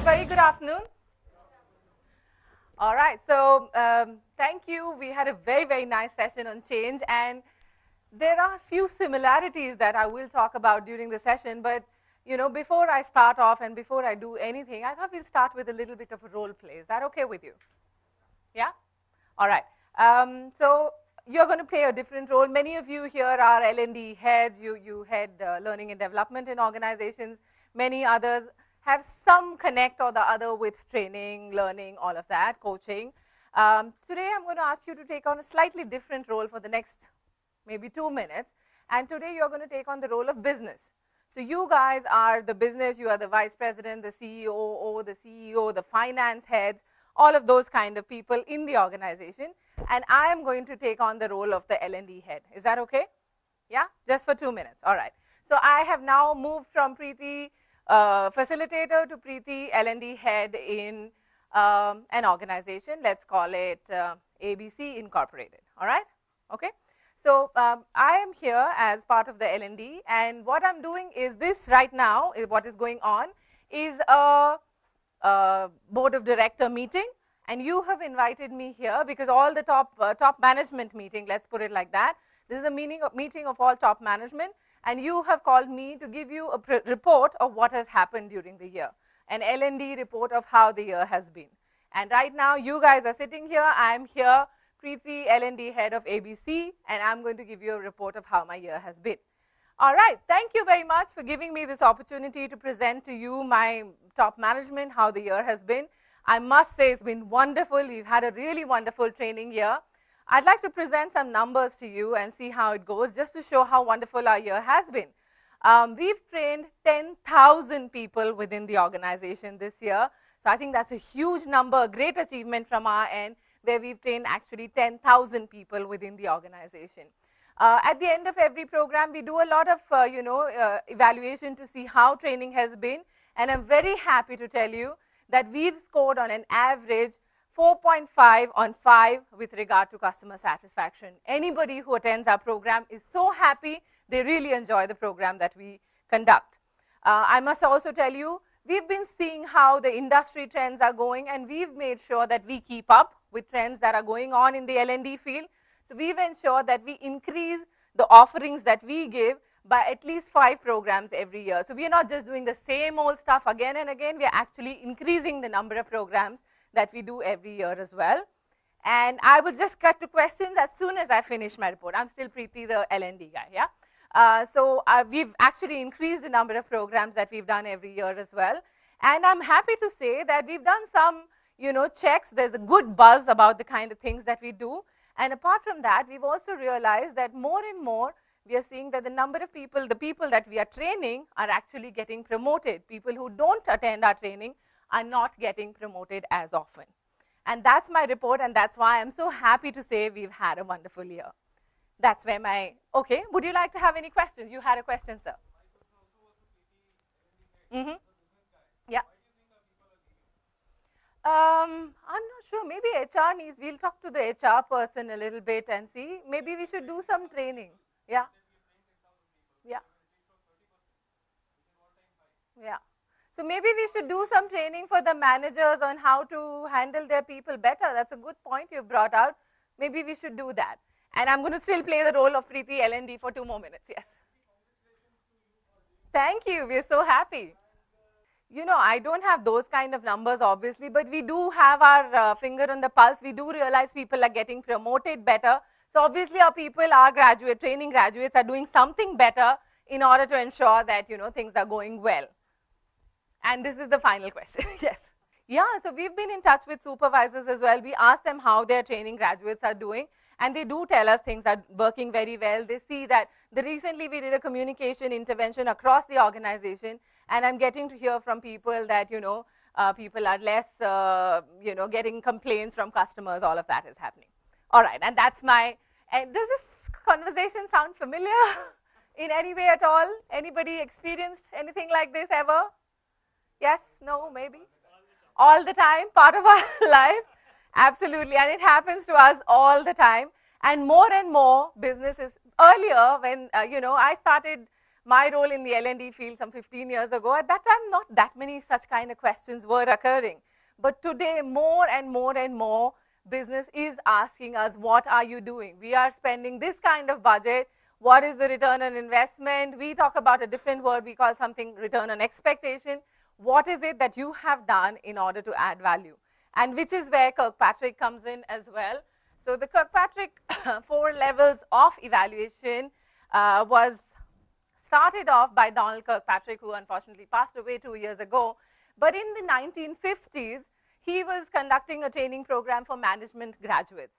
very good afternoon. All right, so thank you. We had a very, very nice session on change, and there are a few similarities that I will talk about during the session, but before I start off and before I do anything, I thought we'll start with a little bit of a role play. Is that okay with you? Yeah? All right. So you're going to play a different role. Many of you here are L&D heads. You head learning and development in organizations. Many others have some connect or the other with training, learning, all of that, coaching. Today I'm going to ask you to take on a slightly different role for the next maybe 2 minutes. And today you're going to take on the role of business. So you guys are the business. You are the vice president, the CEO, the finance heads, all of those kind of people in the organization. And I am going to take on the role of the L&D head. Is that okay? Yeah? Just for 2 minutes. All right. So I have now moved from Preethi facilitator to Preethi L&D head in an organization. Let's call it ABC Incorporated. All right? Okay? So I am here as part of the L&D, and what I'm doing is this right now, what is going on is a board of director meeting, and you have invited me here because all the top management meeting, let's put it like that, this is a meeting of all top management, and you have called me to give you a report of what has happened during the year, an L&D report of how the year has been. And right now, you guys are sitting here, I'm here, Preethi, L&D head of ABC, and I'm going to give you a report of how my year has been. All right, thank you very much for giving me this opportunity to present to you my top management, how the year has been. I must say it's been wonderful. We've had a really wonderful training year. I'd like to present some numbers to you and see how it goes, just to show how wonderful our year has been. We've trained 10,000 people within the organization this year. So I think that's a huge number, a great achievement from our end, where we've trained actually 10,000 people within the organization. At the end of every program, we do a lot of evaluation to see how training has been. And I'm very happy to tell you that we've scored on an average 4.5 on 5 with regard to customer satisfaction. Anybody who attends our program is so happy. They really enjoy the program that we conduct. I must also tell you, we've been seeing how the industry trends are going, and we've made sure that we keep up with trends that are going on in the L&D field. So we've ensured that we increase the offerings that we give by at least 5 programs every year. So we're not just doing the same old stuff again and again. We're actually increasing the number of programs that we do every year as well. And I will just cut to questions as soon as I finish my report. I'm still Preethi, the L&D guy, yeah? So we've actually increased the number of programs that we've done every year as well. And I'm happy to say that we've done some checks. There's a good buzz about the kind of things that we do. And apart from that, we've also realized that more and more, we are seeing that the number of people, the people that we are training are actually getting promoted. People who don't attend our training are not getting promoted as often. And that's my report, and that's why I'm so happy to say we've had a wonderful year. That's where okay, would you like to have any questions? You had a question, sir. Mm-hmm. Yeah. I'm not sure. Maybe HR needs, we'll talk to the HR person a little bit and see. Maybe we should do some training. Yeah. Yeah. Yeah. So maybe we should do some training for the managers on how to handle their people better. That's a good point you brought out. Maybe we should do that. And I'm going to still play the role of Preethi L&D for 2 more minutes. Yes. Thank you. We're so happy. I don't have those kind of numbers, obviously, but we do have our finger on the pulse. We do realize people are getting promoted better. So obviously, our people, our training graduates are doing something better in order to ensure that, things are going well. And this is the final question. Yes. Yeah, so we've been in touch with supervisors as well. We ask them how their training graduates are doing, and they do tell us things are working very well. They see that recently we did a communication intervention across the organization, and I'm getting to hear from people that, people are less, getting complaints from customers. All of that is happening. All right, and that's does this conversation sound familiar in any way at all? Anybody experienced anything like this ever? Yes? No? Maybe? All the time, part of our life? Absolutely, and it happens to us all the time. And more businesses, earlier when, I started my role in the L&D field some 15 years ago, at that time, not that many such kind of questions were occurring. But today, more and more and more business is asking us, what are you doing? We are spending this kind of budget. What is the return on investment? We talk about a different word. We call something return on expectation. What is it that you have done in order to add value? And which is where Kirkpatrick comes in as well. So the Kirkpatrick 4 levels of evaluation was started off by Donald Kirkpatrick, who unfortunately passed away 2 years ago. But in the 1950s, he was conducting a training program for management graduates.